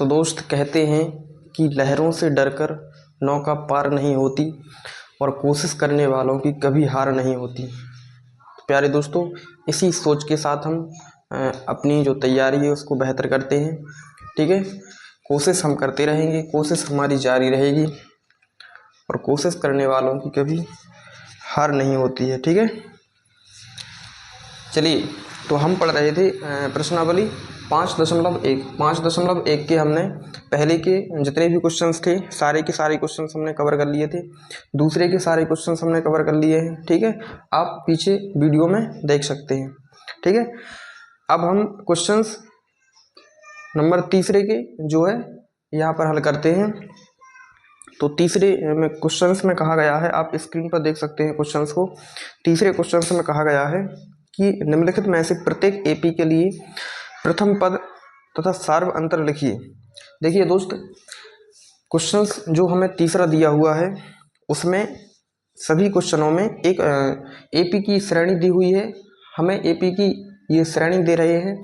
तो दोस्त कहते हैं कि लहरों से डरकर नौका पार नहीं होती और कोशिश करने वालों की कभी हार नहीं होती। तो प्यारे दोस्तों, इसी सोच के साथ हम अपनी जो तैयारी है उसको बेहतर करते हैं। ठीक है, कोशिश हम करते रहेंगे, कोशिश हमारी जारी रहेगी और कोशिश करने वालों की कभी हार नहीं होती है। ठीक है, चलिए तो हम पढ़ रहे थे प्रश्नावली 5.1 के हमने पहले के जितने भी क्वेश्चंस थे सारे के सारे क्वेश्चंस हमने कवर कर लिए थे। दूसरे के सारे क्वेश्चंस हमने कवर कर लिए हैं। ठीक है, आप पीछे वीडियो में देख सकते हैं। ठीक है, अब हम क्वेश्चंस नंबर तीसरे के जो है यहाँ पर हल करते हैं। तो तीसरे में क्वेश्चंस में कहा गया है, आप स्क्रीन पर देख सकते हैं क्वेश्चंस को। तीसरे क्वेश्चंस में कहा गया है कि निम्नलिखित में से प्रत्येक एपी के लिए प्रथम पद तथा सार्व अंतर लिखिए। देखिए दोस्त, क्वेश्चंस जो हमें तीसरा दिया हुआ है उसमें सभी क्वेश्चनों में एक एपी की श्रेणी दी हुई है। हमें एपी की ये श्रेणी दे रहे हैं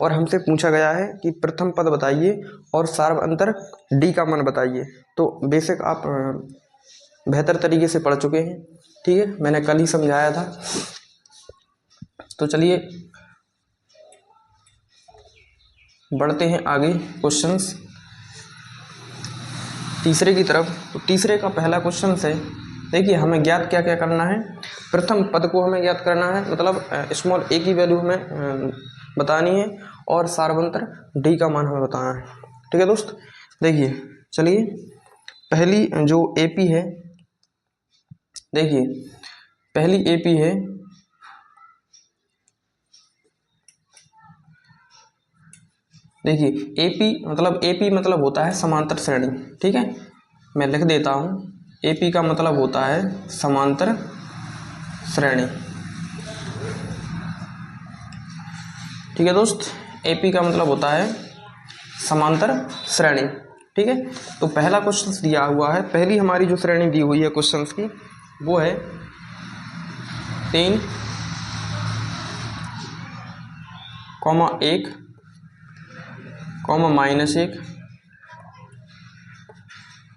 और हमसे पूछा गया है कि प्रथम पद बताइए और सार्व अंतर डी का मान बताइए। तो बेसिक आप बेहतर तरीके से पढ़ चुके हैं। ठीक है, मैंने कल ही समझाया था। तो चलिए बढ़ते हैं आगे क्वेश्चंस तीसरे की तरफ। तो तीसरे का पहला क्वेश्चन है, देखिए हमें ज्ञात क्या क्या करना है। प्रथम पद को हमें ज्ञात करना है, मतलब स्मॉल ए की वैल्यू हमें बतानी है और सार्वंतर डी का मान हमें बताना है। ठीक है दोस्त, देखिए चलिए पहली जो एपी है, देखिए पहली एपी है, देखिए एपी मतलब होता है समांतर श्रेणी। ठीक है, मैं लिख देता हूँ, एपी का मतलब होता है समांतर श्रेणी। ठीक है दोस्त, एपी का मतलब होता है समांतर श्रेणी। ठीक है, तो पहला क्वेश्चन दिया हुआ है, पहली हमारी जो श्रेणी दी हुई है क्वेश्चंस की वो है 3, 1, -1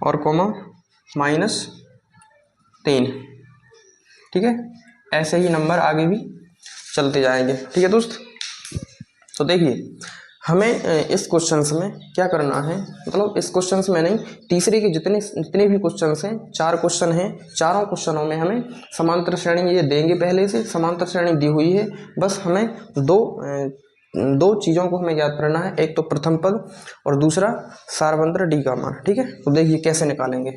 और -3। ठीक है, ऐसे ही नंबर आगे भी चलते जाएंगे। ठीक है दोस्त, तो देखिए हमें इस क्वेश्चंस में क्या करना है, मतलब इस क्वेश्चंस में नहीं, तीसरे के जितने भी क्वेश्चंस हैं, 4 क्वेश्चन हैं, चारों क्वेश्चनों में हमें समांतर श्रेणी ये देंगे, पहले से समांतर श्रेणी दी हुई है। बस हमें दो चीज़ों को हमें याद करना है, एक तो प्रथम पद और दूसरा सार्वंतर डी का मान। ठीक है, तो देखिए कैसे निकालेंगे।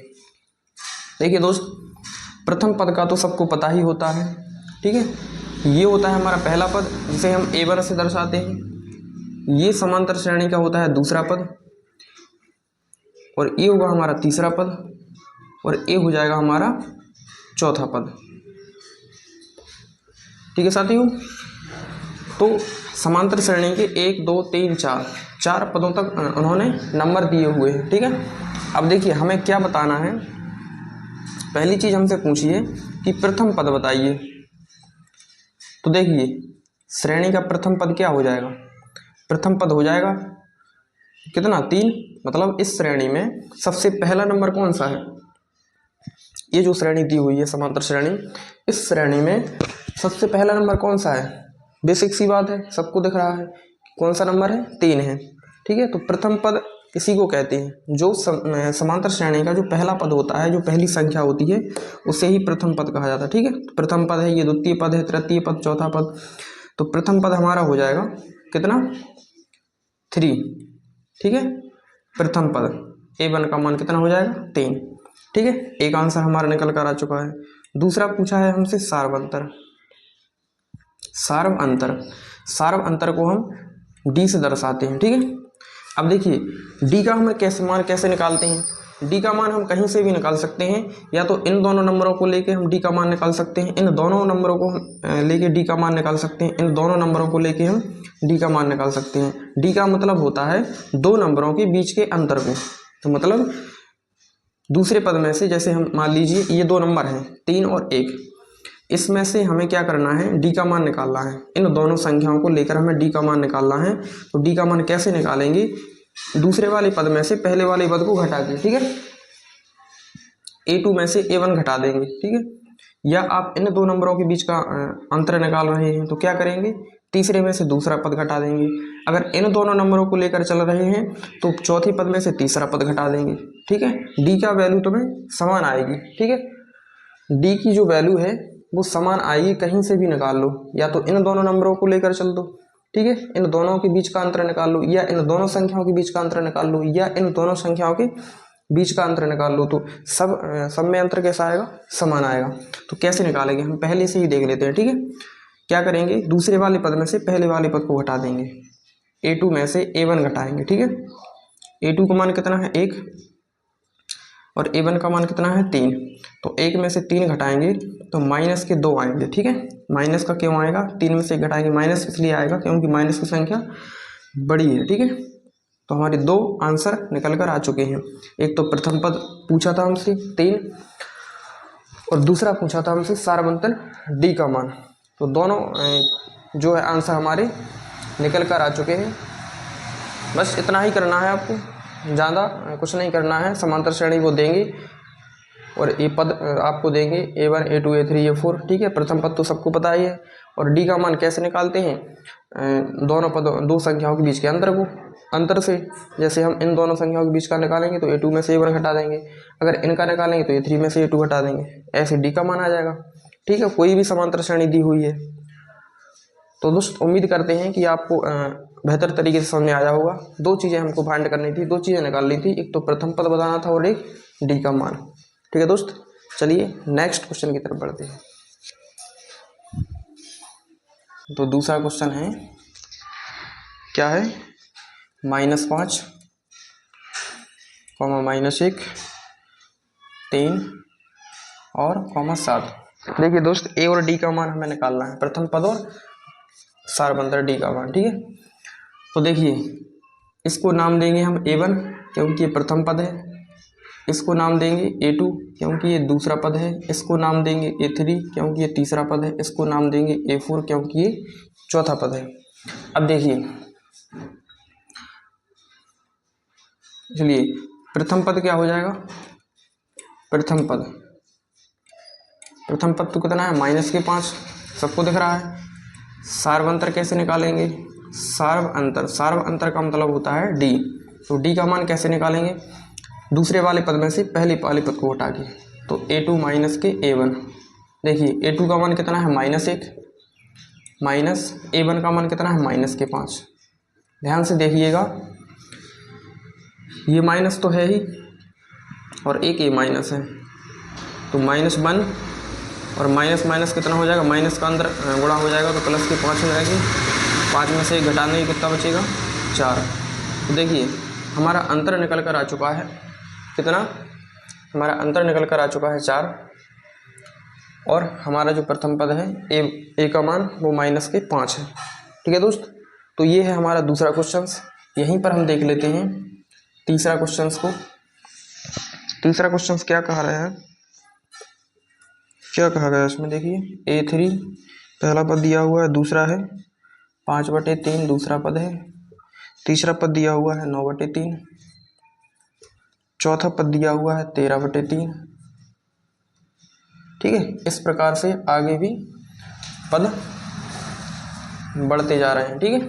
देखिए दोस्त, प्रथम पद का तो सबको पता ही होता है। ठीक है, ये होता है हमारा पहला पद जिसे हम A1 से दर्शाते हैं। ये समांतर श्रेणी का होता है दूसरा पद और ये होगा हमारा तीसरा पद और ये हो जाएगा हमारा चौथा पद। ठीक है साथियों, तो समांतर श्रेणी के 1, 2, 3, 4 पदों तक उन्होंने नंबर दिए हुए हैं। ठीक है, अब देखिए हमें क्या बताना है। पहली चीज हमसे पूछिए कि प्रथम पद बताइए। तो देखिए श्रेणी का प्रथम पद क्या हो जाएगा, प्रथम पद हो जाएगा कितना, 3। मतलब इस श्रेणी में सबसे पहला नंबर कौन सा है, ये जो श्रेणी दी हुई है समांतर श्रेणी, इस श्रेणी में सबसे पहला नंबर कौन सा है, बेसिक सी बात है, सबको दिख रहा है कौन सा नंबर है, 3 है। ठीक है, तो प्रथम पद इसी को कहते हैं, जो समांतर श्रेणी का जो पहला पद होता है, जो पहली संख्या होती है, उसे ही प्रथम पद कहा जाता है। ठीक है, प्रथम पद है, ये द्वितीय पद है, तृतीय पद, चौथा पद। तो प्रथम पद हमारा हो जाएगा कितना, 3। ठीक है, प्रथम पद A1 का मान कितना हो जाएगा, 3। ठीक है, एक आंसर हमारा निकल कर आ चुका है। दूसरा पूछा है हमसे सार्वंतर। सार्व अंतर को हम डी से दर्शाते हैं। ठीक है, अब देखिए डी का हमें कैसे निकालते हैं। डी का मान हम कहीं से भी निकाल सकते हैं, या तो इन दोनों नंबरों को लेके हम डी का मान निकाल सकते हैं, इन दोनों नंबरों को लेके डी का मान निकाल सकते हैं, इन दोनों नंबरों को लेके हम डी का मान निकाल सकते हैं। डी का मतलब होता है 2 नंबरों के बीच के अंतर को। तो मतलब दूसरे पद में से, जैसे हम मान लीजिए ये 2 नंबर हैं 3 और 1, इसमें से हमें क्या करना है, डी का मान निकालना है। इन दोनों संख्याओं को लेकर हमें डी का मान निकालना है। तो डी का मान कैसे निकालेंगे, दूसरे वाले पद में से पहले वाले पद को घटा के, ठीक है, A2 में से A1 घटा देंगे, ठीक है। या आप इन दो नंबरों के बीच का अंतर निकाल रहे हैं तो क्या करेंगे, तीसरे में से दूसरा पद घटा देंगे। अगर इन दोनों नंबरों को लेकर चल रहे हैं तो चौथे पद में से तीसरा पद घटा देंगे, ठीक है। डी का वैल्यू तुम्हें समान आएगी, ठीक है। डी की जो वैल्यू है वो समान आएगी, कहीं से भी निकाल लो, या तो इन दोनों नंबरों को लेकर चल दो, ठीक है, इन दोनों के बीच का अंतर निकाल लो, या इन दोनों संख्याओं के बीच का अंतर निकाल लो, या इन दोनों संख्याओं के बीच का अंतर निकाल लो, तो सब में अंतर कैसा आएगा, समान आएगा। तो कैसे निकालेंगे, हम पहले से ही देख लेते हैं, ठीक है। क्या करेंगे, दूसरे वाले पद में से पहले वाले पद को घटा देंगे, A2 में से A1 घटाएंगे, ठीक है। A2 का मान कितना है 1 और A1 का मान कितना है 3, तो 1 में से 3 घटाएंगे तो माइनस के 2 आएंगे, ठीक है। माइनस का क्यों आएगा, 3 में से घटाएंगे, माइनस इसलिए आएगा क्योंकि माइनस की संख्या बड़ी है, ठीक है। तो हमारे 2 आंसर निकल कर आ चुके हैं। एक तो प्रथम पद पूछा था हमसे 3 और दूसरा पूछा था हमसे सारवंतन डी का मान। तो दोनों जो है आंसर हमारे निकल कर आ चुके हैं। बस इतना ही करना है आपको, ज़्यादा कुछ नहीं करना है। समांतर श्रेणी वो देंगे और ये पद आपको देंगे A1 A2 A3 A4, ठीक है। प्रथम पद तो सबको पता ही है। और डी का मान कैसे निकालते हैं, दोनों पद दो संख्याओं के बीच के अंतर से, जैसे हम इन दोनों संख्याओं के बीच का निकालेंगे तो A2 में से A1 घटा देंगे, अगर इनका निकालेंगे तो A3 में से A2 घटा देंगे, ऐसे डी का मान आ जाएगा, ठीक है। कोई भी समांतर श्रेणी दी हुई है। तो दोस्तों उम्मीद करते हैं कि आपको बेहतर तरीके से समझ में आया होगा। 2 चीज़ें हमको फाइंड करनी थी, 2 चीज़ें निकालनी थी, एक तो प्रथम पद बताना था और एक डी का मान, ठीक है दोस्त। चलिए नेक्स्ट क्वेश्चन की तरफ बढ़ते हैं। तो दूसरा क्वेश्चन है, क्या है, -5, -1, 3 और 7। देखिए दोस्त ए और डी का मान हमें निकालना है, प्रथम पद और सारवंतर डी का मान, ठीक है। तो देखिए इसको नाम देंगे हम A1 क्योंकि ये प्रथम पद है, इसको नाम देंगे A2 क्योंकि ये दूसरा पद है, इसको नाम देंगे A3 क्योंकि ये तीसरा पद है, इसको नाम देंगे A4 क्योंकि ये चौथा पद है। अब देखिए, चलिए प्रथम पद क्या हो जाएगा, प्रथम पद तो कितना है -5, सबको दिख रहा है। सार्वंतर कैसे निकालेंगे, सार्व अंतर का मतलब होता है डी। तो डी का मान कैसे निकालेंगे, दूसरे वाले पद में से पहले वाले पद को हटा के, तो A2 माइनस के A1। देखिए A2 का मान कितना है -1, माइनस A1 का मान कितना है -5। ध्यान से देखिएगा, ये माइनस तो है ही और एक ये माइनस है, तो -1 और माइनस कितना हो जाएगा, माइनस का अंदर गुणा हो जाएगा तो प्लस की 5 हो जाएगी। 5 में से घटाने कितना बचेगा, 4। तो देखिए हमारा अंतर निकल कर आ चुका है, कितना, हमारा अंतर निकल कर आ चुका है 4। और हमारा जो प्रथम पद है ए का मान वो -5 है, ठीक है दोस्त। तो ये है हमारा दूसरा क्वेश्चन। यहीं पर हम देख लेते हैं तीसरा क्वेश्चन को। तीसरा क्वेश्चन क्या कहा रहा है, क्या कहा गया इसमें, देखिए A3 पहला पद दिया हुआ है, दूसरा है 5/3 दूसरा पद है, तीसरा पद दिया हुआ है 9/3, चौथा पद दिया हुआ है 13/3, ठीक है। इस प्रकार से आगे भी पद बढ़ते जा रहे हैं, ठीक है।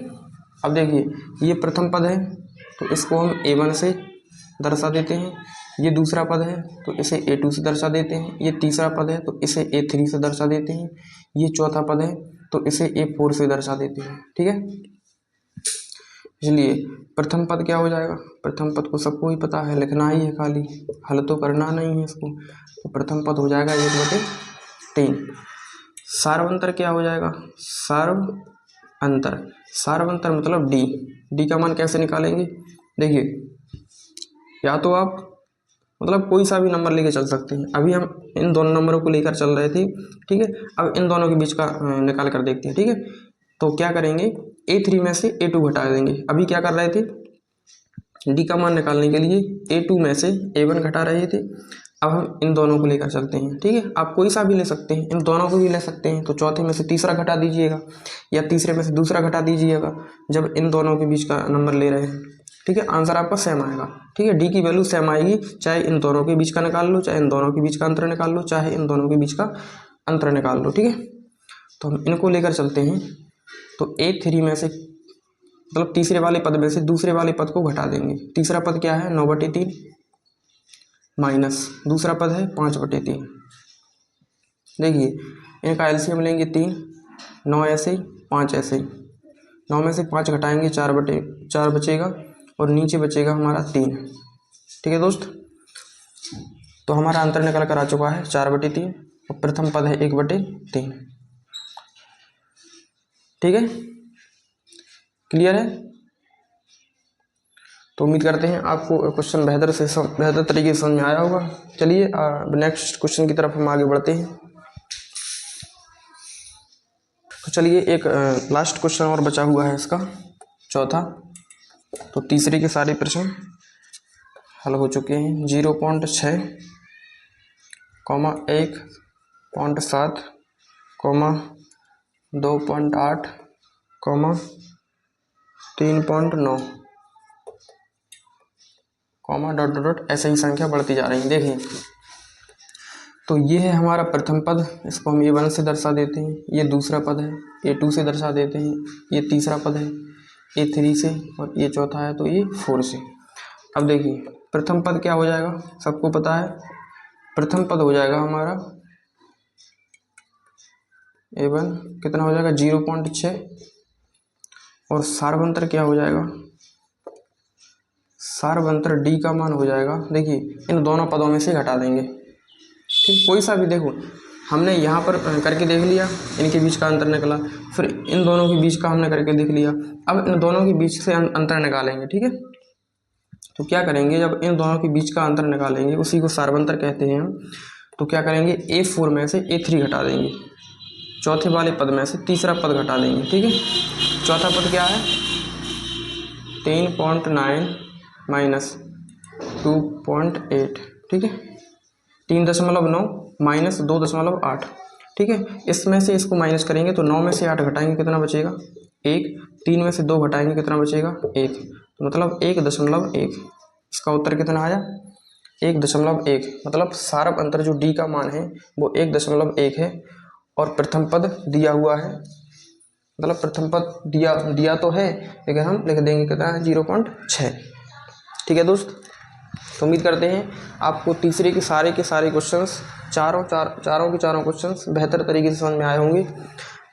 अब देखिए ये प्रथम पद है तो इसको हम A1 से दर्शा देते हैं, ये दूसरा पद है तो इसे A2 से दर्शा देते हैं, ये तीसरा पद है तो इसे A3 से दर्शा देते हैं, ये चौथा पद है तो इसे A4 से दर्शा देते हैं, ठीक है। इसलिए प्रथम पद क्या हो जाएगा, प्रथम पद को सबको ही पता है, लिखना ही है, खाली हल तो करना नहीं है इसको। तो प्रथम पद हो जाएगा 1/3। सार्वंतर क्या हो जाएगा, सार्वंतर मतलब डी का मान कैसे निकालेंगे, देखिए या तो आप मतलब कोई सा भी नंबर लेके चल सकते हैं। अभी हम इन दोनों नंबरों को लेकर चल रहे थे, ठीक है। अब इन दोनों के बीच का निकाल कर देखते हैं, ठीक है। तो क्या करेंगे, A3 में से A2 घटा देंगे। अभी क्या कर रहे थे, डी का मान निकालने के लिए A2 में से A1 घटा रहे थे। अब हम इन दोनों को लेकर चलते हैं, ठीक है। आप कोई सा भी ले सकते हैं, इन दोनों को भी ले सकते हैं। तो चौथे में से तीसरा घटा दीजिएगा या तीसरे में से दूसरा घटा दीजिएगा, जब इन दोनों के बीच का नंबर ले रहे हैं, ठीक है, आंसर आपका सेम आएगा। ठीक है, डी की वैल्यू सेम आएगी, चाहे इन दोनों के बीच का निकाल लो, चाहे इन दोनों के बीच का अंतर निकाल लो, चाहे इन दोनों के बीच का अंतर निकाल लो। ठीक है, तो हम इनको लेकर चलते हैं। तो A3 में से मतलब तीसरे वाले पद में से दूसरे वाले पद को घटा देंगे। तीसरा पद क्या है 9/3 माइनस दूसरा पद है 5/3। देखिए इनका एलसीएम लेंगे 3, 9 ऐसे ही 5 ऐसे ही, 9 में से 5 घटाएंगे 4 बचेगा और नीचे बचेगा हमारा 3। ठीक है दोस्त, तो हमारा अंतर निकल कर आ चुका है 4/3 और प्रथम पद है 1/3। ठीक है, क्लियर है। तो उम्मीद करते हैं आपको क्वेश्चन बेहतर तरीके से समझ में आया होगा। चलिए नेक्स्ट क्वेश्चन की तरफ हम आगे बढ़ते हैं। तो चलिए एक लास्ट क्वेश्चन और बचा हुआ है इसका, चौथा। तो तीसरे के सारे प्रश्न हल हो चुके हैं। 0.6, 1.7, 2.8, 3.9, ऐसे ही संख्या बढ़ती जा रही है। देखिए तो ये है हमारा प्रथम पद, इसको हम A1 से दर्शा देते हैं। ये दूसरा पद है A2 से दर्शा देते हैं। ये तीसरा पद है A3 से, और ये चौथा है तो ये 4 से। अब देखिए प्रथम पद क्या हो जाएगा, सबको पता है। प्रथम पद हो जाएगा हमारा A1 कितना हो जाएगा 0.6, और सार्वंतर क्या हो जाएगा, सार्वंतर D का मान हो जाएगा। देखिए इन दोनों पदों में से घटा देंगे। ठीक, कोई सा भी देखो, हमने यहाँ पर करके देख लिया, इनके बीच का अंतर निकला, फिर इन दोनों के बीच का हमने करके देख लिया। अब इन दोनों के बीच से अंतर निकालेंगे। ठीक है, तो क्या करेंगे, जब इन दोनों के बीच का अंतर निकालेंगे, उसी को सार्वंतर कहते हैं हम। तो क्या करेंगे A4 में से A3 घटा देंगे, चौथे वाले पद में से तीसरा पद घटा देंगे। ठीक है, चौथा पद क्या है 3.9 माइनस 2.8। ठीक है, 3.9 माइनस 2.8। ठीक है, इसमें से इसको माइनस करेंगे तो 9 में से 8 घटाएंगे कितना बचेगा 1, 3 में से 2 घटाएंगे कितना बचेगा 1, तो मतलब 1.1। इसका उत्तर कितना आया 1.1। मतलब सार्व अंतर जो D का मान है वो 1.1 है, और प्रथम पद दिया हुआ है, मतलब प्रथम पद दिया तो है, लेकिन हम लिख देंगे कितना है 0.6। ठीक है दोस्त, तो उम्मीद करते हैं आपको तीसरे के सारे क्वेश्चंस चारों के चारों क्वेश्चंस बेहतर तरीके से समझ में आए होंगे।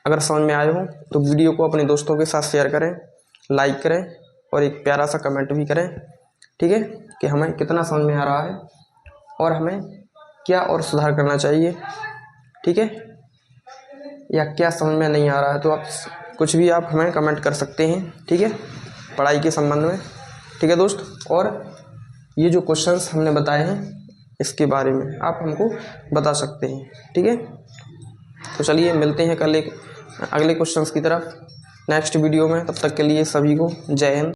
अगर समझ में आए हो तो वीडियो को अपने दोस्तों के साथ शेयर करें, लाइक करें और एक प्यारा सा कमेंट भी करें। ठीक है, कि हमें कितना समझ में आ रहा है और हमें क्या और सुधार करना चाहिए। ठीक है, या क्या समझ में नहीं आ रहा है तो आप कुछ भी आप हमें कमेंट कर सकते हैं। ठीक है, पढ़ाई के संबंध में। ठीक है दोस्त, और ये जो क्वेश्चंस हमने बताए हैं इसके बारे में आप हमको बता सकते हैं। ठीक है, तो चलिए मिलते हैं कल एक अगले क्वेश्चंस की तरफ नेक्स्ट वीडियो में। तब तक के लिए सभी को जय हिंद।